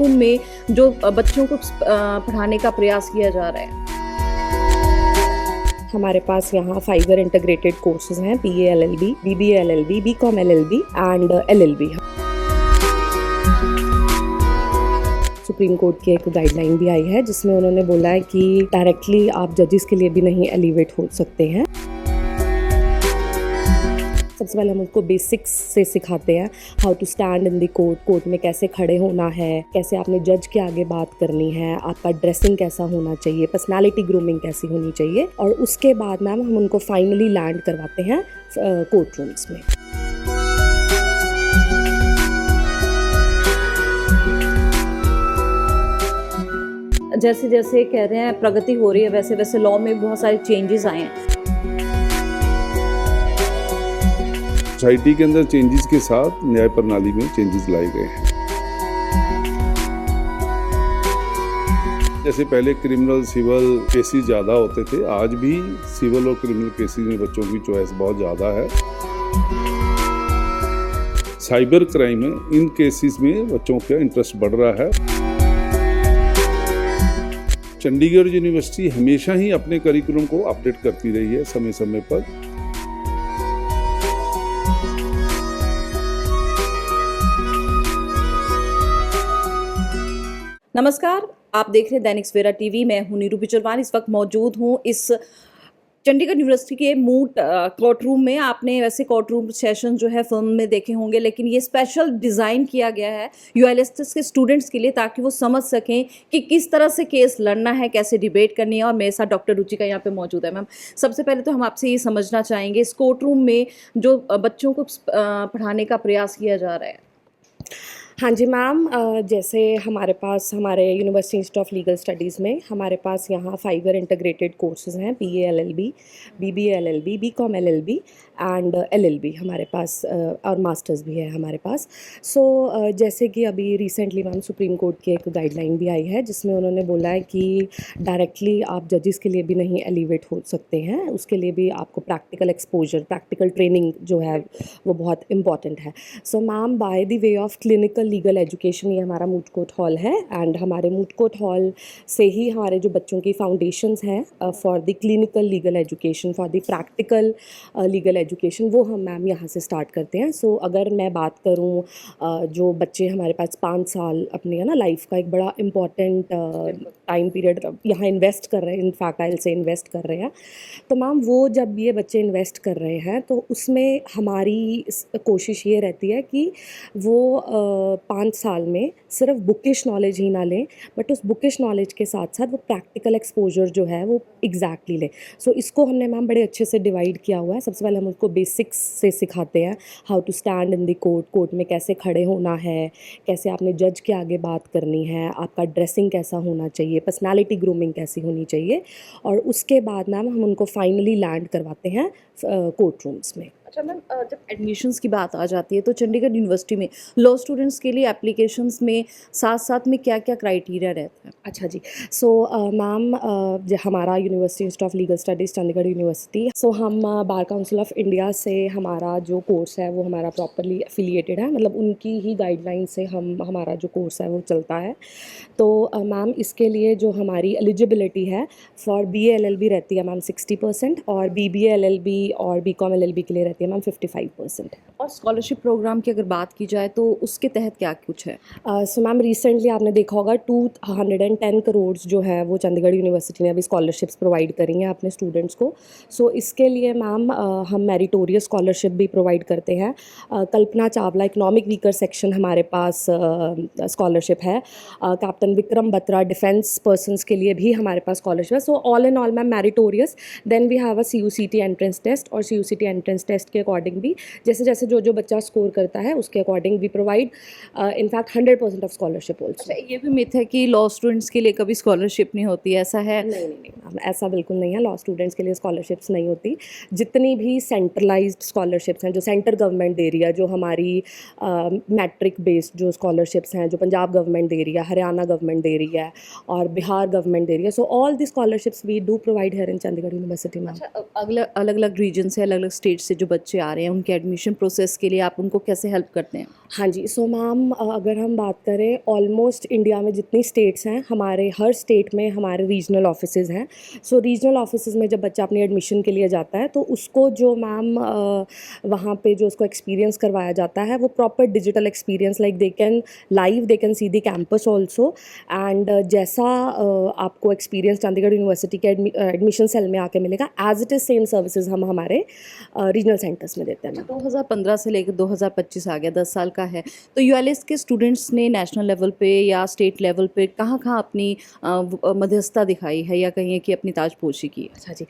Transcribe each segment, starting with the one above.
Room में जो बच्चों को पढ़ाने का प्रयास किया जा रहा है। हमारे पास यहाँ 5 ईयर इंटीग्रेटेड कोर्सेज हैं, BA LLB, BBA LLB, BCom LLB and LLB। Supreme court की एक गाइडलाइन भी आई है जिसमें उन्होंने बोला है कि डायरेक्टली आप जजेस के लिए भी नहीं एलिवेट हो सकते हैं। सबसे पहले हम उनको बेसिक्स से सिखाते हैं, how to stand in the court में कैसे खड़े होना है, कैसे आपने जज के आगे बात करनी है, आपका ड्रेसिंग कैसा होना चाहिए, पर्सनालिटी ग्रूमिंग कैसी होनी चाहिए। और उसके बाद मैम हम उनको फाइनली लैंड करवाते हैं कोर्ट रूम्स में। जैसे जैसे कह रहे हैं प्रगति हो रही है, वैसे वैसे लॉ में बहुत सारे चेंजेस आए हैं। सोसाइटी के अंदर चेंजेस के साथ न्याय प्रणाली में चेंजेस लाए गए हैं। जैसे पहले क्रिमिनल सिविल केसेस ज़्यादा होते थे, आज भी सिविल और क्रिमिनल केसेस में बच्चों की चॉइस बहुत ज़्यादा है। साइबर क्राइम में इन केसेस में बच्चों का इंटरेस्ट बढ़ रहा है। चंडीगढ़ यूनिवर्सिटी हमेशा ही अपने करिकुलम को अपडेट करती रही है समय समय पर। नमस्कार, आप देख रहे हैं दैनिक सवेरा टीवी। मैं हूं नीरू पिचरवान। इस वक्त मौजूद हूं इस चंडीगढ़ यूनिवर्सिटी के मूट कोर्ट रूम में। आपने वैसे कोर्ट रूम सेशन जो है फिल्म में देखे होंगे, लेकिन ये स्पेशल डिज़ाइन किया गया है ULSS के स्टूडेंट्स के लिए, ताकि वो समझ सकें कि किस तरह से केस लड़ना है, कैसे डिबेट करनी है। और मेरे साथ डॉक्टर रुचिका यहाँ पे मौजूद है। मैम, सबसे पहले तो हम आपसे ये समझना चाहेंगे, इस कोर्ट रूम में जो बच्चों को पढ़ाने का प्रयास किया जा रहा है। हाँ जी मैम, जैसे हमारे पास हमारे university institute of legal studies में हमारे पास यहाँ 5 ईयर इंटीग्रेटेड कोर्सेज हैं, BA LLB, BBA LLB, BCom LLB and LLB हमारे पास, और मास्टर्स भी है हमारे पास। जैसे कि अभी रिसेंटली मैम सुप्रीम कोर्ट की एक गाइडलाइन भी आई है जिसमें उन्होंने बोला है कि डायरेक्टली आप जजेस के लिए भी नहीं एलिवेट हो सकते हैं, उसके लिए भी आपको प्रैक्टिकल एक्सपोजर, प्रैक्टिकल ट्रेनिंग जो है वो बहुत इंपॉर्टेंट है। So ma'am, by the way of clinical legal education, ये हमारा मूट कोर्ट हॉल है एंड हमारे मूट कोर्ट हॉल से ही हमारे जो बच्चों की फाउंडेशंस हैं for the clinical legal education, for the practical legal education, वो हम मैम यहाँ से स्टार्ट करते हैं। अगर मैं बात करूँ, जो बच्चे हमारे पास 5 साल अपनी है ना लाइफ का एक बड़ा इम्पॉर्टेंट टाइम पीरियड यहाँ इन्वेस्ट कर रहे हैं, इनफैक्ट आइल से इन्वेस्ट कर रहे हैं, तो मैम वो जब ये बच्चे इन्वेस्ट कर रहे हैं तो उसमें हमारी कोशिश ये रहती है कि वो 5 साल में सिर्फ बुकिश नॉलेज ही ना लें, बट उस बुकिश नॉलेज के साथ साथ वो प्रैक्टिकल एक्सपोजर जो है वो एग्जैक्टली लें। इसको हमने मैम बड़े अच्छे से डिवाइड किया हुआ है। सबसे पहले हम उनको बेसिक्स से सिखाते हैं, how to stand in the court में कैसे खड़े होना है, कैसे आपने जज के आगे बात करनी है, आपका ड्रेसिंग कैसा होना चाहिए, पर्सनालिटी ग्रूमिंग कैसी होनी चाहिए। और उसके बाद मैम हम उनको फाइनली लैंड करवाते हैं कोर्ट रूम्स में। अच्छा मैम, जब एडमिशन्स की बात आ जाती है तो चंडीगढ़ यूनिवर्सिटी में लॉ स्टूडेंट्स के लिए एप्लीकेशंस में साथ साथ में क्या क्या क्राइटेरिया रहता है? अच्छा जी, मैम, हमारा university institute of legal studies Chandigarh university, हम बार काउंसिल ऑफ इंडिया से हमारा जो कोर्स है वो हमारा प्रॉपरली एफिलिएटेड है, मतलब उनकी ही गाइडलाइन से हमारा जो कोर्स है वो चलता है। तो मैम, इसके लिए जो हमारी एलिजिबिलिटी है फॉर BA LLB रहती है मैम 60% और BBA LLB और BCom LLB के लिए रहती है मैम 55%। और स्कॉलरशिप प्रोग्राम की अगर बात की जाए तो उसके तहत क्या कुछ है? मैम, रिसेंटली आपने देखा होगा 210 करोड़ जो है वो चंडीगढ़ यूनिवर्सिटी ने अभी स्कॉलरशिप्स प्रोवाइड करी हैं अपने स्टूडेंट्स को। इसके लिए मैम हम मेरिटोरियस स्कॉलरशिप भी प्रोवाइड करते हैं। Kalpana Chawla economic weaker section हमारे पास स्कॉलरशिप है। Captain Vikram Batra defence persons के लिए भी हमारे पास स्कॉलरशिप है। All in all ma'am meritorious. Then we have a CUCT entrance test, और CUCT एंट्रेंस टेस्ट के अकॉर्डिंग भी जैसे जैसे जो बच्चा स्कोर करता है उसके according we provide in fact 100% of scholarship also. ये भी मिथ है कि लॉ स्टूडेंट्स के लिए कभी स्कॉलरशिप नहीं होती, ऐसा है? नहीं, ऐसा बिल्कुल नहीं है। लॉ स्टूडेंट्स के लिए स्कॉलरशिप्स नहीं होती। जितनी भी सेंट्रलाइज्ड स्कॉलरशिप्स हैं जो सेंटर गवर्नमेंट दे रही है, जो हमारी मैट्रिक बेस्ड जो स्कॉलरशिप्स हैं जो पंजाब गवर्नमेंट दे रही है, हरियाणा गवर्नमेंट दे रही है और बिहार गवर्नमेंट दे रही है, all the scholarships we do provide here in Chandigarh university में। अलग अलग रीजन से, अलग अलग स्टेट से जो बच्चे आ रहे हैं उनके एडमिशन प्रोसेस के लिए आप उनको कैसे हेल्प करते हैं? हाँ जी, मैम, अगर हम बात करें, ऑलमोस्ट इंडिया में जितनी स्टेट्स हैं, हमारे हर स्टेट में हमारे रीजनल ऑफिसेज़ हैं। सो रीजनल ऑफिसेज़ में जब बच्चा अपनी एडमिशन के लिए जाता है तो उसको जो मैम वहाँ पे जो उसको एक्सपीरियंस करवाया जाता है वो proper digital experience, like they can see the campus also. And जैसा आपको एक्सपीरियंस चंडीगढ़ यूनिवर्सिटी के एडमिशन सेल में आके मिलेगा, as it is same services हम हमारे रीजनल सेंटर्स में देते हैं। 2015 से लेकर 2025 आ गया, 10 साल का है। तो यूएलएस के स्टूडेंट्स ने नेशनल लेवल पे या स्टेट लेवल पे कहाँ-कहाँ अपनी मध्यस्थता दिखाई है या कहिए कि अपनी ताजपोशी की है? अच्छा जी।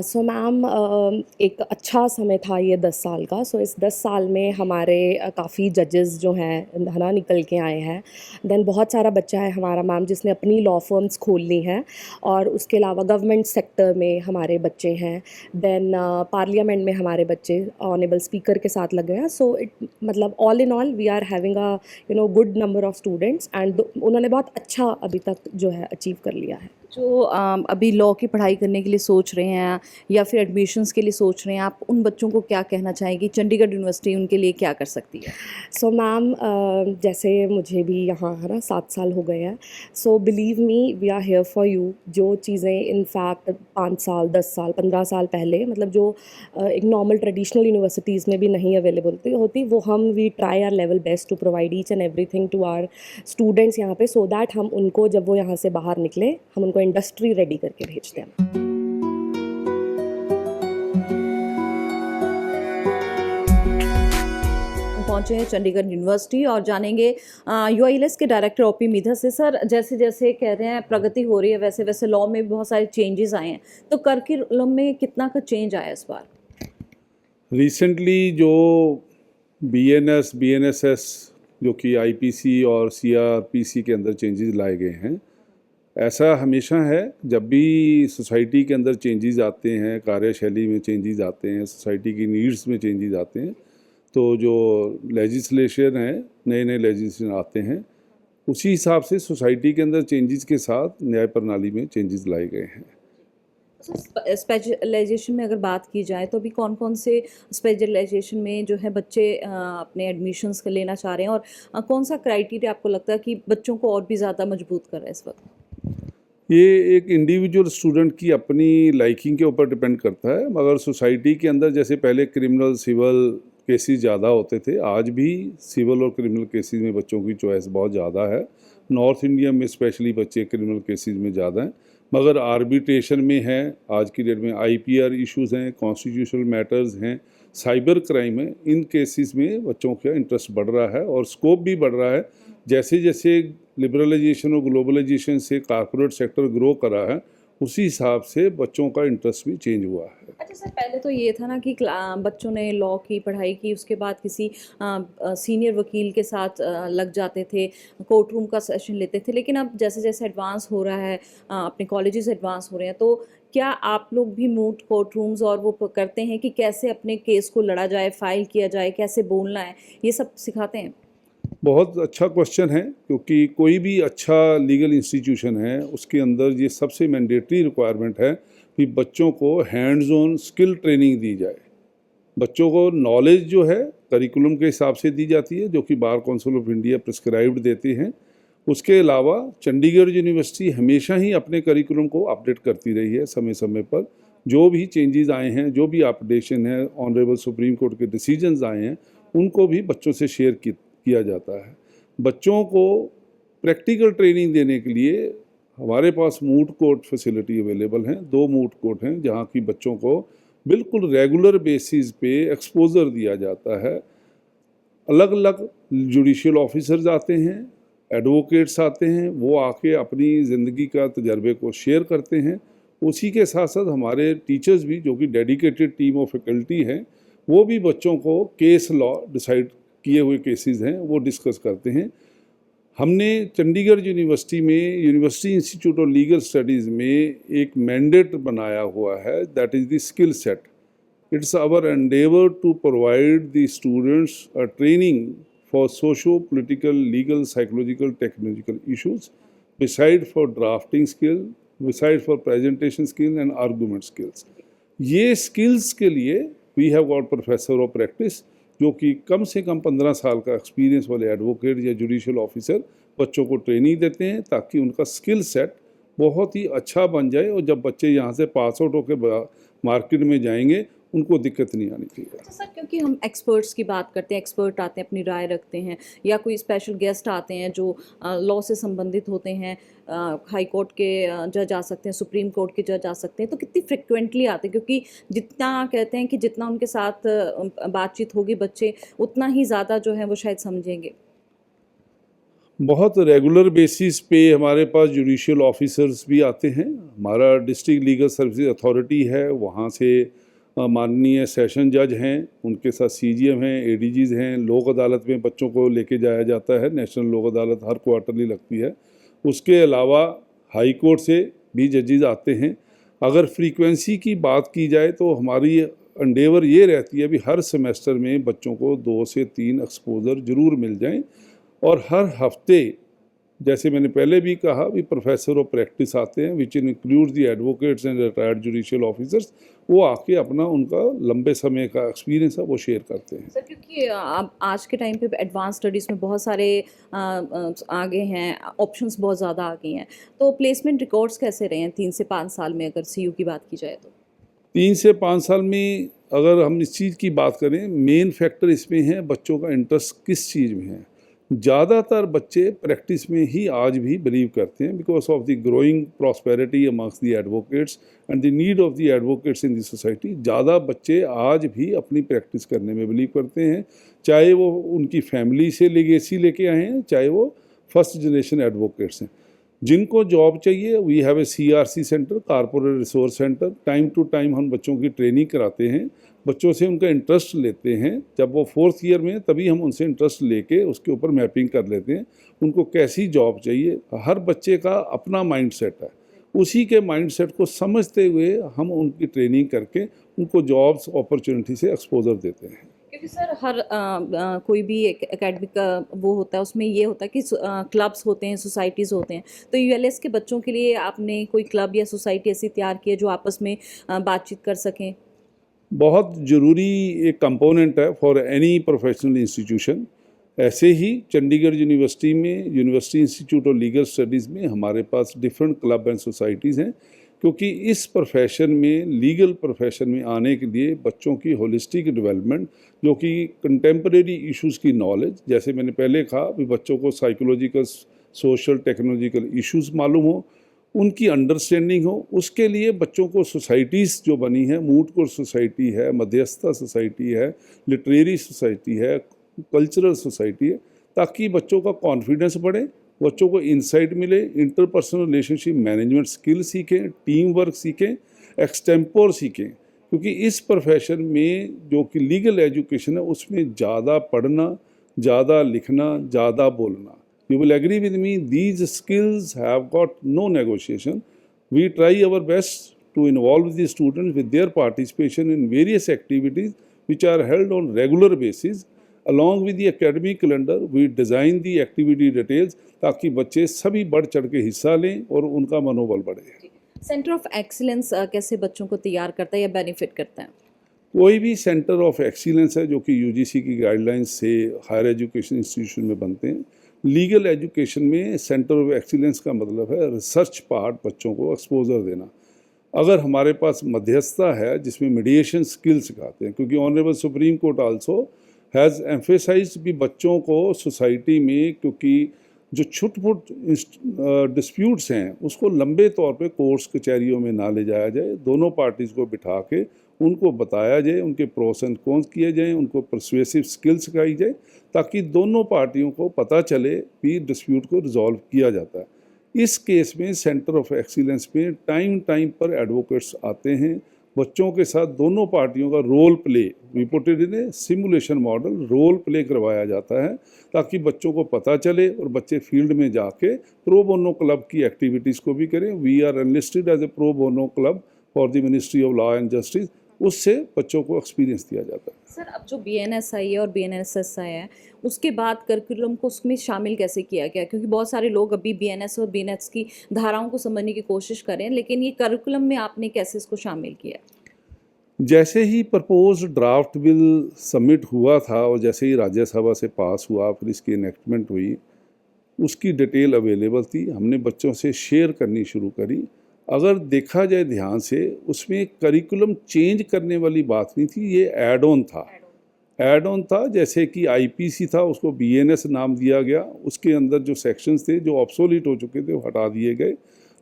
सो मैम एक अच्छा समय था ये 10 साल का। सो इस 10 साल में हमारे काफ़ी जजेस जो हैं है ना निकल के आए हैं। देन बहुत सारा बच्चा है हमारा मैम जिसने अपनी लॉ फर्म्स खोल ली हैं, और उसके अलावा गवर्नमेंट सेक्टर में हमारे बच्चे हैं। देन पार्लियामेंट में हमारे बच्चे ऑनेबल स्पीकर के साथ लगे हैं। सो इट मतलब all in all we are having a good number of students, and उन्होंने बहुत अच्छा अभी तक जो है अचीव कर लिया है। जो अभी लॉ की पढ़ाई करने के लिए सोच रहे हैं या फिर एडमिशन्स के लिए सोच रहे हैं, आप उन बच्चों को क्या कहना चाहेंगी? चंडीगढ़ यूनिवर्सिटी उनके लिए क्या कर सकती है? सो मैम जैसे मुझे भी यहाँ है ना 7 साल हो गए हैं। So believe me, we are here for you. जो चीज़ें इनफैक्ट 5 साल 10 साल 15 साल पहले मतलब जो एक नॉर्मल ट्रेडिशनल यूनिवर्सिटीज़ में भी नहीं अवेलेबल होती वो हम we try our level best to provide each and everything to our students यहाँ पे, सो दैट हम उनको जब वो यहाँ से बाहर निकले हम उनको इंडस्ट्री रेडी करके भेजते हैं। पहुंचे हैं चंडीगढ़ यूनिवर्सिटी और जानेंगे यूआईएलएस के डायरेक्टर ओपी मिधा से। सर, जैसे जैसे कह रहे हैं प्रगति हो रही है, वैसे वैसे लॉ में भी बहुत सारे चेंजेस आए हैं, तो करिकुलम में कितना का चेंज आया इस बार? रिसेंटली जो बीएनएस बीएनएसएस जो कि आईपीसी और सीआरपीसी के अंदर चेंजेस लाए गए हैं, ऐसा हमेशा है जब भी सोसाइटी के अंदर चेंजेस आते हैं, कार्यशैली में चेंजेस आते हैं, सोसाइटी की नीड्स में चेंजेस आते हैं, तो जो लेजिस्लेशन है, नए नए लेजिस्लेशन आते हैं, उसी हिसाब से सोसाइटी के अंदर चेंजेस के साथ न्याय प्रणाली में चेंजेस लाए गए हैं। स्पेशलाइजेशन में अगर बात की जाए तो अभी कौन कौन से स्पेशलाइजेशन में जो है बच्चे अपने एडमिशन्स लेना चाह रहे हैं, और कौन सा क्राइटेरिया आपको लगता है कि बच्चों को और भी ज़्यादा मजबूत कर रहा है इस वक्त? ये एक इंडिविजुअल स्टूडेंट की अपनी लाइकिंग के ऊपर डिपेंड करता है, मगर सोसाइटी के अंदर जैसे पहले क्रिमिनल सिविल केसेस ज़्यादा होते थे, आज भी सिविल और क्रिमिनल केसेस में बच्चों की चॉइस बहुत ज़्यादा है। नॉर्थ इंडिया में स्पेशली बच्चे क्रिमिनल केसेस में ज़्यादा हैं, मगर आर्बिट्रेशन में है, आज की डेट में आईपीआर इश्यूज़ हैं, कॉन्स्टिट्यूशनल मैटर्स हैं, साइबर क्राइम है, इन केसेस में बच्चों का इंटरेस्ट बढ़ रहा है और स्कोप भी बढ़ रहा है। जैसे जैसे लिबरलाइजेशन और ग्लोबलाइजेशन से कॉर्पोरेट सेक्टर ग्रो करा है, उसी हिसाब से बच्चों का इंटरेस्ट भी चेंज हुआ है। अच्छा सर, पहले तो ये था ना कि बच्चों ने लॉ की पढ़ाई की, उसके बाद किसी सीनियर वकील के साथ लग जाते थे, कोर्ट रूम का सेशन लेते थे, लेकिन अब जैसे जैसे एडवांस हो रहा है, अपने कॉलेजेस एडवांस हो रहे हैं, तो क्या आप लोग भी मूट कोर्ट रूम्स और वो करते हैं कि कैसे अपने केस को लड़ा जाए, फाइल किया जाए, कैसे बोलना है, ये सब सिखाते हैं? बहुत अच्छा क्वेश्चन है, क्योंकि कोई भी अच्छा लीगल इंस्टीट्यूशन है उसके अंदर ये सबसे मैंडेटरी रिक्वायरमेंट है कि बच्चों को हैंड्स ऑन स्किल ट्रेनिंग दी जाए। बच्चों को नॉलेज जो है करिकुलम के हिसाब से दी जाती है, जो कि bar council of India prescribed देते हैं। उसके अलावा चंडीगढ़ यूनिवर्सिटी हमेशा ही अपने करिकुलम को अपडेट करती रही है समय समय पर। जो भी चेंजेस आए हैं, जो भी अपडेशन है, ऑनरेबल सुप्रीम कोर्ट के डिसीजंस आए हैं, उनको भी बच्चों से शेयर किया जाता है। बच्चों को प्रैक्टिकल ट्रेनिंग देने के लिए हमारे पास मूट कोर्ट फैसिलिटी अवेलेबल हैं। 2 मूट कोर्ट हैं जहाँ की बच्चों को बिल्कुल रेगुलर बेसिस पे एक्सपोजर दिया जाता है। अलग अलग जुडिशियल ऑफिसर्स आते हैं, एडवोकेट्स आते हैं, वो आके अपनी ज़िंदगी का तजर्बे को शेयर करते हैं। उसी के साथ साथ हमारे टीचर्स भी, जो कि डेडिकेटेड टीम ऑफ फैकल्टी हैं, वो भी बच्चों को केस लॉ डिसाइड किए हुए केसेस हैं वो डिस्कस करते हैं। हमने चंडीगढ़ यूनिवर्सिटी में university institute of legal studies में एक मैंडेट बनाया हुआ है, that is the skill set. It's our endeavour to provide the students a training for socio political, legal, psychological, technological issues, beside for drafting skill, beside for presentation skill and argument skills. ये skills के लिए we have got professor of practice जो कि कम से कम 15 साल का experience वाले advocate या जुडिशियल ऑफिसर बच्चों को ट्रेनिंग देते हैं, ताकि उनका स्किल सेट बहुत ही अच्छा बन जाए और जब बच्चे यहाँ से पास आउट होकर मार्केट में जाएंगे उनको दिक्कत नहीं आनी चाहिए। अच्छा सर, क्योंकि हम एक्सपर्ट्स की बात करते हैं, एक्सपर्ट आते हैं, अपनी राय रखते हैं, या कोई स्पेशल गेस्ट आते हैं जो लॉ से संबंधित होते हैं, हाई कोर्ट के जज आ सकते हैं, सुप्रीम कोर्ट के जज आ सकते हैं, तो कितनी फ्रिक्वेंटली आते हैं? क्योंकि जितना कहते हैं कि जितना उनके साथ बातचीत होगी बच्चे, उतना ही ज़्यादा जो है वो शायद समझेंगे। बहुत रेगुलर बेसिस पे हमारे पास जुडिशियल ऑफिसर्स भी आते हैं। हमारा डिस्ट्रिक्ट लीगल सर्विसेज अथॉरिटी है, वहाँ से माननीय सेशन जज हैं, उनके साथ सीजीएम हैं, एडीजीज हैं। लोक अदालत में बच्चों को लेके जाया जाता है, नेशनल लोक अदालत हर क्वार्टरली लगती है। उसके अलावा हाई कोर्ट से भी जजेस आते हैं। अगर फ्रीक्वेंसी की बात की जाए तो हमारी एंडेवर ये रहती है भी हर सेमेस्टर में बच्चों को 2 से 3 एक्सपोजर ज़रूर मिल जाएं, और हर हफ्ते, जैसे मैंने पहले भी कहा, भी प्रोफेसर ऑफ प्रैक्टिस आते हैं, which includes the advocates and retired judicial officers. वो आके अपना उनका लंबे समय का एक्सपीरियंस है वो शेयर करते हैं। सर, क्योंकि अब आज के टाइम पे एडवांस स्टडीज़ में बहुत सारे आगे हैं, ऑप्शंस बहुत ज़्यादा आ गई हैं, तो प्लेसमेंट रिकॉर्ड्स कैसे रहे हैं 3 से 5 साल में, अगर सीयू की बात की जाए तो? 3 से 5 साल में अगर हम इस चीज़ की बात करें, मेन फैक्टर इसमें है बच्चों का इंटरेस्ट किस चीज़ में है। ज़्यादातर बच्चे प्रैक्टिस में ही आज भी बिलीव करते हैं, because of the growing prosperity amongst the advocates and the need of the advocates in the society. ज़्यादा बच्चे आज भी अपनी प्रैक्टिस करने में बिलीव करते हैं, चाहे वो उनकी फैमिली से लेगेसी लेके आए हैं, चाहे वो फर्स्ट जनरेशन एडवोकेट्स हैं। जिनको जॉब चाहिए, we have a CRC centre, corporate resource centre. Time to time हम बच्चों की ट्रेनिंग कराते हैं, बच्चों से उनका इंटरेस्ट लेते हैं। जब वो 4th ईयर में, तभी हम उनसे इंटरेस्ट लेके उसके ऊपर मैपिंग कर लेते हैं, उनको कैसी जॉब चाहिए। हर बच्चे का अपना माइंडसेट है, उसी के माइंडसेट को समझते हुए हम उनकी ट्रेनिंग करके उनको जॉब्स अपॉर्चुनिटी से एक्सपोजर देते हैं। क्योंकि सर हर कोई भी एक एकेडमिक का वो होता है, उसमें ये होता है कि क्लब्स होते हैं, सोसाइटीज़ होते हैं, तो यूएलएस के बच्चों के लिए आपने कोई क्लब या सोसाइटी ऐसी तैयार की है जो आपस में बातचीत कर सकें? बहुत ज़रूरी एक कंपोनेंट है फॉर एनी प्रोफेशनल इंस्टीट्यूशन। ऐसे ही चंडीगढ़ यूनिवर्सिटी में, university institute of legal studies में हमारे पास डिफरेंट क्लब एंड सोसाइटीज़ हैं, क्योंकि इस प्रोफेशन में, लीगल प्रोफेशन में आने के लिए बच्चों की होलिस्टिक डेवलपमेंट, जो कि कंटेम्परेरी इश्यूज़ की नॉलेज, जैसे मैंने पहले कहा भी बच्चों को साइकोलॉजिकल, सोशल, टेक्नोलॉजिकल इश्यूज़ मालूम हो, उनकी अंडरस्टैंडिंग हो, उसके लिए बच्चों को सोसाइटीज़ जो बनी है, मूट कोर्ट सोसाइटी है, मध्यस्थता सोसाइटी है, लिटरेरी सोसाइटी है, कल्चरल सोसाइटी है, ताकि बच्चों का कॉन्फिडेंस बढ़े, बच्चों को इंसाइट मिले, इंटरपर्सनल रिलेशनशिप मैनेजमेंट स्किल सीखें, टीम वर्क सीखें, एक्सटेम्पोर सीखें। क्योंकि इस प्रोफेशन में जो कि लीगल एजुकेशन है, उसमें ज़्यादा पढ़ना, ज़्यादा लिखना, ज़्यादा बोलना। You will agree with me, these skills have got no negotiation. We try our best to involve the students with their participation in various activities which are held on regular basis. Along with the academic calendar, we design the activity details ताकि बच्चे सभी बढ़ चढ़ के हिस्सा लें और उनका मनोबल बढ़े। सेंटर ऑफ एक्सीलेंस कैसे बच्चों को तैयार करता है या बेनिफिट करता है? कोई भी सेंटर ऑफ एक्सीलेंस है जो कि UGC की गाइडलाइंस से हायर एजुकेशन इंस्टीट्यूशन में बनते हैं। लीगल एजुकेशन में सेंटर ऑफ एक्सीलेंस का मतलब है रिसर्च पार्ट, बच्चों को एक्सपोजर देना। अगर हमारे पास मध्यस्थता है जिसमें मीडिएशन स्किल सिखाते हैं, क्योंकि honourable supreme court also has emphasised भी बच्चों को सोसाइटी में, क्योंकि जो छुट-फुट डिस्प्यूट्स हैं उसको लंबे तौर पे कोर्ट्स कचहरियों में ना ले जाया जाए, दोनों पार्टीज़ को बिठा के उनको बताया जाए, उनके प्रोस एंड कॉन्स किए जाएँ, उनको परसुएसिव स्किल सिखाई जाए, ताकि दोनों पार्टियों को पता चले कि डिस्प्यूट को रिजॉल्व किया जाता है। इस केस में सेंटर ऑफ एक्सीलेंस में टाइम पर एडवोकेट्स आते हैं, बच्चों के साथ दोनों पार्टियों का role play, we put it in a simulation model, role play करवाया जाता है, ताकि बच्चों को पता चले और बच्चे फील्ड में जाके प्रो बोनो क्लब की एक्टिविटीज़ को भी करें। We are enlisted as a pro bono club for the ministry of law and justice, उससे बच्चों को एक्सपीरियंस दिया जाता है। सर, अब जो BNS आई है और BNSS आया है, उसके बाद करिकुलम को उसमें शामिल कैसे किया गया? क्योंकि बहुत सारे लोग अभी BNS और BNS की धाराओं को समझने की कोशिश करें, लेकिन ये करिकुलम में आपने कैसे इसको शामिल किया? जैसे ही प्रपोज ड्राफ्ट बिल सबमिट हुआ था और जैसे ही राज्यसभा से पास हुआ, फिर इसकी इनेक्टमेंट हुई, उसकी डिटेल अवेलेबल थी, हमने बच्चों से शेयर करनी शुरू करी। अगर देखा जाए ध्यान से, उसमें करिकुलम चेंज करने वाली बात नहीं थी, ये ऐड ऑन था। ऐड ऑन था, जैसे कि आईपीसी था, उसको बीएनएस नाम दिया गया। उसके अंदर जो सेक्शंस थे जो ऑब्सोलीट हो चुके थे वो हटा दिए गए,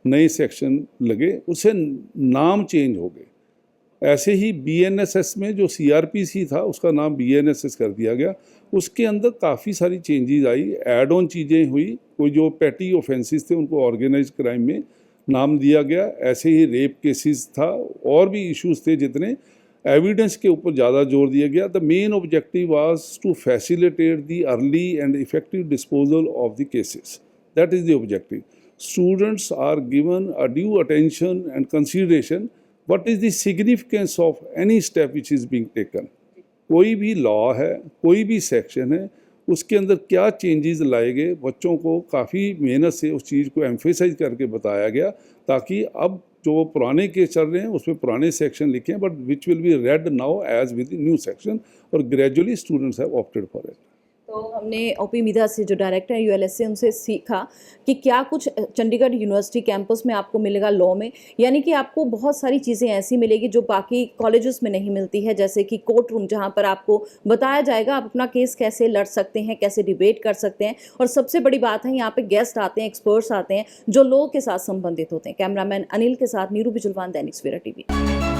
नए सेक्शन लगे, उससे नाम चेंज हो गए। ऐसे ही बीएनएसएस में जो सीआरपीसी था उसका नाम बीएनएसएस कर दिया गया। उसके अंदर काफ़ी सारी चेंजेस आई, ऐड ऑन चीज़ें हुई। कोई जो पैटी ऑफेंसेस थे उनको ऑर्गेनाइज क्राइम में नाम दिया गया। ऐसे ही रेप केसेस था, और भी इश्यूज थे जितने एविडेंस के ऊपर ज़्यादा जोर दिया गया। The main objective was to facilitate the early and effective disposal of the cases. That is the objective. Students are given a due attention and consideration what is the significance of any step which is being taken। कोई भी law है, कोई भी section है, उसके अंदर क्या changes लाए गए, बच्चों को काफ़ी मेहनत से उस चीज़ को एम्फेसाइज करके बताया गया, ताकि अब जो पुराने केस चल रहे हैं उसमें पुराने सेक्शन लिखे हैं, but which will be read now as with new section, और gradually students have opted for it. तो हमने ओपी मिधा से, जो डायरेक्टर है यूएलएस से, उनसे सीखा कि क्या कुछ चंडीगढ़ यूनिवर्सिटी कैंपस में आपको मिलेगा लॉ में, यानी कि आपको बहुत सारी चीज़ें ऐसी मिलेगी जो बाकी कॉलेजेस में नहीं मिलती है, जैसे कि कोर्ट रूम, जहाँ पर आपको बताया जाएगा आप अपना केस कैसे लड़ सकते हैं, कैसे डिबेट कर सकते हैं, और सबसे बड़ी बात है यहाँ पे गेस्ट आते हैं, एक्सपर्ट्स आते हैं जो लॉ के साथ संबंधित होते हैं। कैमरामैन अनिल के साथ नीरू बिजुलवान, दैनिक सवेरा टीवी।